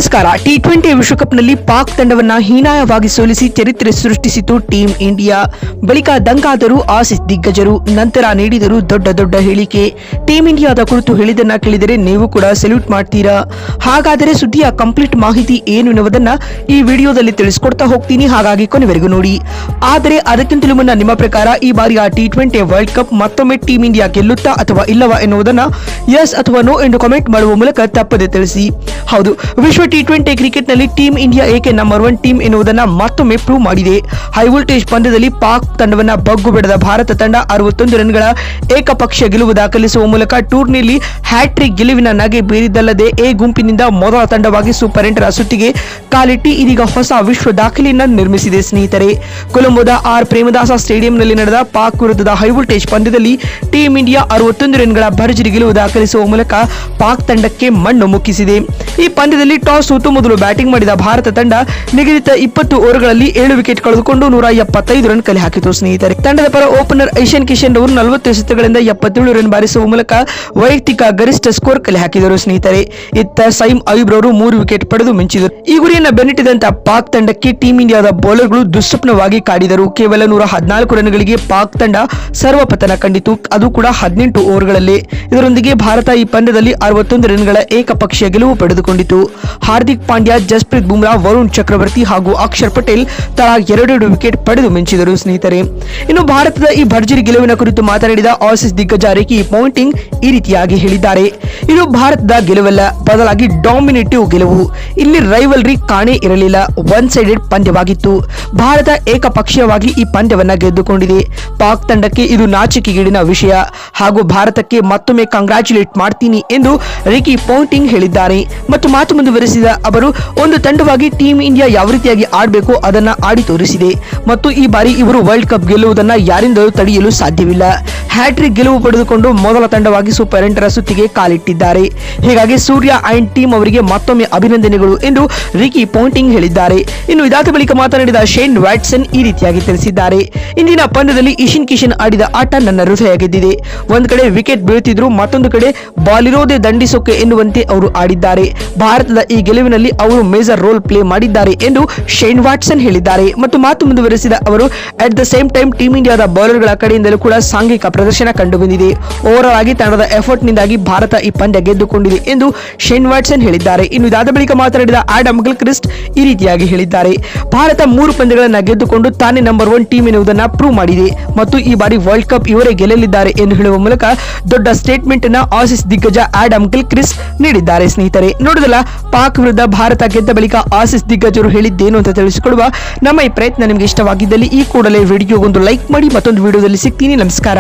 ನಮಸ್ಕಾರ. ಟಿ20 ವಿಶ್ವಕಪ್ನಲ್ಲಿ ಪಾಕ್ ತಂಡವನ್ನ ಹೀನಾಯವಾಗಿ ಸೋಲಿಸಿ ಚರಿತ್ರೆ ಸೃಷ್ಟಿಸಿತು ಟೀಂ ಇಂಡಿಯಾ. ಬಳಿಕ ದಂಗಾದರು ಆಸೀಸ್ ದಿಗ್ಗಜರು. ನಂತರ ನೀಡಿದರು ದೊಡ್ಡ ಹೇಳಿಕೆ. ಟೀಂ ಇಂಡಿಯಾದ ಕುರಿತು ಹೇಳಿದನ್ನ ಕೇಳಿದರೆ ನೀವು ಕೂಡ ಸೆಲ್ಯೂಟ್ ಮಾಡ್ತೀರಾ. ಹಾಗಾದರೆ ಸುದ್ದಿಯ ಕಂಪ್ಲೀಟ್ ಮಾಹಿತಿ ಏನು ಎನ್ನುವುದನ್ನ ಈ ವಿಡಿಯೋದಲ್ಲಿ ತಿಳಿಸ್ಕೊಡ್ತಾ ಹೋಗ್ತೀನಿ, ಹಾಗಾಗಿ ಕೊನೆವರೆಗೂ ನೋಡಿ. ಆದರೆ ಅದಕ್ಕಿಂತಲೂ ಮುನ್ನ ನಿಮ್ಮ ಪ್ರಕಾರ ಈ ಬಾರಿಯ ಟಿ20 ವರ್ಲ್ಡ್ ಕಪ್ ಮತ್ತೊಮ್ಮೆ ಟೀಂ ಇಂಡಿಯಾ ಗೆಲ್ಲುತ್ತಾ ಅಥವಾ ಇಲ್ಲವಾ ಎನ್ನುವುದನ್ನ ಎಸ್ ಅಥವಾ ನೋ ಎಂದು ಕಾಮೆಂಟ್ ಮಾಡುವ ಮೂಲಕ ತಪ್ಪದೆ ತಿಳಿಸಿ. ಹೌದು, ವಿಶ್ವ ಟಿ20 ಕ್ರಿಕೆಟ್ನಲ್ಲಿ ಟೀಂ ಇಂಡಿಯಾ ಏಕೆ ನಂಬರ್ 1 ಟೀಮ್ ಎನ್ನುವುದನ್ನು ಮತ್ತೊಮ್ಮೆ ಪ್ರೂವ್ ಮಾಡಿದೆ. ಹೈ ವೋಲ್ಟೇಜ್ ಪಂದ್ಯದಲ್ಲಿ ಪಾಕ್ ತಂಡವನ್ನ ಬಗ್ಗು ಬಿಡದ ಭಾರತ ತಂಡ 61 ರನ್ಗಳ ಏಕಪಕ್ಷೀಯ ಗೆಲುವು ದಾಖಲಿಸುವ ಮೂಲಕ ಟೂರ್ನಿಯಲ್ಲಿ ಹ್ಯಾಟ್ರಿಕ್ ಗೆಲುವಿನ ನಗೆ ಬೀರಿದ್ದಲ್ಲದೆ ಎ ಗುಂಪಿನಿಂದ ಮೊದಲ ತಂಡವಾಗಿ ಸೂಪರ್ 8ರ ಸುತ್ತಿಗೆ ಕಾಲಿಟ್ಟಿ ಇದೀಗ ಹೊಸ ವಿಶ್ವ ದಾಖಲೆಯನ್ನು ನಿರ್ಮಿಸಿದೆ. ಸ್ನೇಹಿತರೆ, ಕೊಲಂಬೋದ ಆರ್ ಪ್ರೇಮದಾಸ ಸ್ಟೇಡಿಯಂನಲ್ಲಿ ನಡೆದ ಪಾಕ್ ವಿರುದ್ಧದ ಹೈ ವೋಲ್ಟೇಜ್ ಪಂದ್ಯದಲ್ಲಿ ಟೀಂ ಇಂಡಿಯಾ 61 ರನ್ಗಳ ಭರ್ಜರಿ ಗೆಲುವು ದಾಖಲಿಸುವ ಮೂಲಕ ಪಾಕ್ ತಂಡಕ್ಕೆ ಮಣ್ಣು ಮುಕ್ಕಿಸಿದೆ. ಈ ಪಂದ್ಯದಲ್ಲಿ ಟಾಸ್ ಸೋತು ಮೊದಲು ಬ್ಯಾಟಿಂಗ್ ಮಾಡಿದ ಭಾರತ ತಂಡ ನಿಗದಿತ 20 ಓವರ್ಗಳಲ್ಲಿ 7 ವಿಕೆಟ್ ಕಳೆದುಕೊಂಡು 175 ರನ್ ಕಲೆ ಹಾಕಿತು. ಸ್ನೇಹಿತರೆ, ತಂಡದ ಪರ ಓಪನರ್ ಐಶನ್ ಕಿಶನ್ ಅವರು 40 ಎಸೆತಗಳಿಂದ 77 ರನ್ ಬಾರಿಸುವ ಮೂಲಕ ವೈಯಕ್ತಿಕ ಗರಿಷ್ಠ ಸ್ಕೋರ್ ಕಲೆ ಹಾಕಿದರು. ಸ್ನೇಹಿತರೆ, ಇತ್ತ ಸೈಮ್ ಅಯೂಬ್ ರವರು 3 ವಿಕೆಟ್ ಪಡೆದು ಮಿಂಚಿದರು. ಈ ಗುರಿಯನ್ನು ಬೆನ್ನಟ್ಟಿದಂತ ಪಾಕ್ ತಂಡಕ್ಕೆ ಟೀಂ ಇಂಡಿಯಾದ ಬೌಲರ್ಗಳು ದುಸ್ವಪ್ನವಾಗಿ ಕಾಡಿದರು. ಕೇವಲ 114 ರನ್ಗಳಿಗೆ ಪಾಕ್ ತಂಡ ಸರ್ವಪತನ ಕಂಡಿತು, ಅದು ಕೂಡ 18 ಓವರ್ಗಳಲ್ಲಿ. ಇದರೊಂದಿಗೆ ಭಾರತ ಈ ಪಂದ್ಯದಲ್ಲಿ 61 ರನ್ಗಳ ಏಕಪಕ್ಷೀಯ ಗೆಲುವು ಪಡೆದುಕೊಂಡಿತು. ಹಾರ್ದಿಕ್ ಪಾಂಡ್ಯ, ಜಸ್ಪ್ರೀತ್ ಬುಮ್ರಾ, ವರುಣ್ ಚಕ್ರವರ್ತಿ ಹಾಗೂ ಅಕ್ಷರ್ ಪಟೇಲ್ ತಲಾ 2 ವಿಕೆಟ್ ಪಡೆದು ಮಿಂಚಿದರು. ಸ್ನೇಹಿತರೆ, ಇನ್ನು ಭಾರತದ ಈ ಭರ್ಜರಿ ಗೆಲುವಿನ ಕುರಿತು ಮಾತನಾಡಿದ ಆಸೀಸ್ ದಿಗ್ಗಜ ರಿಕಿ ಪಾಂಟಿಂಗ್ ಈ ರೀತಿಯಾಗಿ ಹೇಳಿದ್ದಾರೆ. ಇದು ಭಾರತದ ಗೆಲುವಲ್ಲ, ಬದಲಾಗಿ ಡಾಮಿನೇಟಿವ್ ಗೆಲುವು. ಇಲ್ಲಿ ರೈವಲ್ರಿ ಕಾಣೇ ಇರಲಿಲ್ಲ, ಒನ್ ಸೈಡೆಡ್ ಪಂದ್ಯವಾಗಿತ್ತು. ಭಾರತ ಏಕಪಕ್ಷೀಯವಾಗಿ ಈ ಪಂದ್ಯವನ್ನ ಗೆದ್ದುಕೊಂಡಿದೆ. ಪಾಕ್ ತಂಡಕ್ಕೆ ಇದು ನಾಚಿಕೆಗೇಡಿನ ವಿಷಯ ಹಾಗೂ ಭಾರತಕ್ಕೆ ಮತ್ತೊಮ್ಮೆ ಕಂಗ್ರಾಚುಲೇಟ್ ಮಾಡ್ತೀನಿ ಎಂದು ರಿಕಿ ಪಾಂಟಿಂಗ್ ಹೇಳಿದ್ದಾರೆ. ಮತ್ತು ಮಾತು ಮುಂದುವರೆಸಿದ ಅವರು, ಒಂದು ತಂಡವಾಗಿ ಟೀಂ ಇಂಡಿಯಾ ಯಾವ ರೀತಿಯಾಗಿ ಆಡಬೇಕು ಅದನ್ನ ಆಡಿ ತೋರಿಸಿದೆ ಮತ್ತು ಈ ಬಾರಿ ಇವರು ವರ್ಲ್ಡ್ ಕಪ್ ಗೆಲ್ಲುವುದನ್ನ ಯಾರಿಂದಲೂ ತಡೆಯಲು ಸಾಧ್ಯವಿಲ್ಲ. ಹ್ಯಾಟ್ರಿಕ್ ಗೆಲುವು ಪಡೆದುಕೊಂಡು ಮೊದಲ ತಂಡವಾಗಿ ಸೂಪರ್ 8ರ ಸುತ್ತಿಗೆ ಕಾಲಿಟ್ಟಿದ್ದಾರೆ. ಹೀಗಾಗಿ ಸೂರ್ಯ ಅಂಡ್ ಟೀಮ್ ಅವರಿಗೆ ಮತ್ತೊಮ್ಮೆ ಅಭಿನಂದನೆಗಳು ಎಂದು ರಿಕಿ ಪಾಂಟಿಂಗ್ ಹೇಳಿದ್ದಾರೆ. ಇನ್ನು ಇದಾದ ಬಳಿಕ ಮಾತನಾಡಿದ ಶೇನ್ ವ್ಯಾಟ್ಸನ್ ಈ ರೀತಿಯಾಗಿ ತಿಳಿಸಿದ್ದಾರೆ. ಇಂದಿನ ಪಂದ್ಯದಲ್ಲಿ ಇಶನ್ ಕಿಶನ್ ಆಡಿದ ಆಟ ನನ್ನ ಹೃದಯ ಗೆದ್ದಿದೆ. ಒಂದು ಕಡೆ ವಿಕೆಟ್ ಬೀಳುತ್ತಿದ್ರು, ಮತ್ತೊಂದು ಕಡೆ ಬಾಲ್ ಇರೋದೇ ದಂಡಿಸೋಕೆ ಎನ್ನುವಂತೆ ಅವರು ಆಡಿದ್ದಾರೆ. ಭಾರತದ ಈ ಗೆಲುವಿನಲ್ಲಿ ಅವರು ಮೇಜರ್ ರೋಲ್ ಪ್ಲೇ ಮಾಡಿದ್ದಾರೆ ಎಂದು ಶೇನ್ ವಾಟ್ಸನ್ ಹೇಳಿದ್ದಾರೆ. ಮತ್ತು ಮಾತು ಮುಂದುವರೆಸಿದ ಅವರು, at the same time team ಇಂಡಿಯಾದ ಬೌಲರ್ಗಳ ಕಡೆಯಿಂದಲೂ ಕೂಡ ಸಾಂಘಿಕ ಪ್ರದರ್ಶನ ಕಂಡುಬಂದಿದೆ. ಓವರ್ ಆಗಿ ತಂಡದ ಎಫರ್ಟ್ ನಿಂದಾಗಿ ಭಾರತ ಈ ಪಂದ್ಯ ಗೆದ್ದುಕೊಂಡಿದೆ ಎಂದು ಶೇನ್ ವಾಟ್ಸನ್ ಹೇಳಿದ್ದಾರೆ. ಇನ್ನು ಇದಾದ ಬಳಿಕ ಮಾತನಾಡಿದ ಆಡಮ್ ಗಿಲ್ಕ್ರಿಸ್ಟ್ ಈ ರೀತಿಯಾಗಿ ಹೇಳಿದ್ದಾರೆ. ಭಾರತ 3 ಪಂದ್ಯಗಳನ್ನು ಗೆದ್ದುಕೊಂಡು ತಾನೇ ನಂಬರ್ 1 ಟೀಮ್ ಎನ್ನುವುದನ್ನು ಪ್ರೂವ್ ಮಾಡಿದೆ ಮತ್ತು ಈ ಬಾರಿ ವರ್ಲ್ಡ್ ಕಪ್ ಇವರೇ ಗೆಲ್ಲಲಿದ್ದಾರೆ ಎಂದು ಹೇಳುವ ಮೂಲಕ ದೊಡ್ಡ ಸ್ಟೇಟ್ಮೆಂಟ್ ಅನ್ನು ಆಸೀಸ್ ದಿಗ್ಗಜ ಆಡಮ್ ಗಿಲ್ಕ್ರಿಸ್ಟ್ ನೀಡಿದ್ದಾರೆ. ಸ್ನೇಹಿತರೆ, ನೋಡಿದಲ್ಲ, ಪಾಕ್ ವಿರುದ್ಧ ಭಾರತ ಗೆದ್ದ ಬಳಿಕ ಆಸೀಸ್ ದಿಗ್ಗಜರು ಹೇಳಿದ್ದೇನು ಅಂತ ತಿಳಿಸಿಕೊಡುವ ನಮ್ಮ ಈ ಪ್ರಯತ್ನ ನಿಮಗೆ ಇಷ್ಟವಾಗಿದ್ದಲ್ಲಿ ಈ ಕೂಡಲೇ ವಿಡಿಯೋಗೊಂದು ಲೈಕ್ ಮಾಡಿ. ಮತ್ತೊಂದು ವಿಡಿಯೋದಲ್ಲಿ ಸಿಗ್ತೀನಿ. ನಮಸ್ಕಾರ.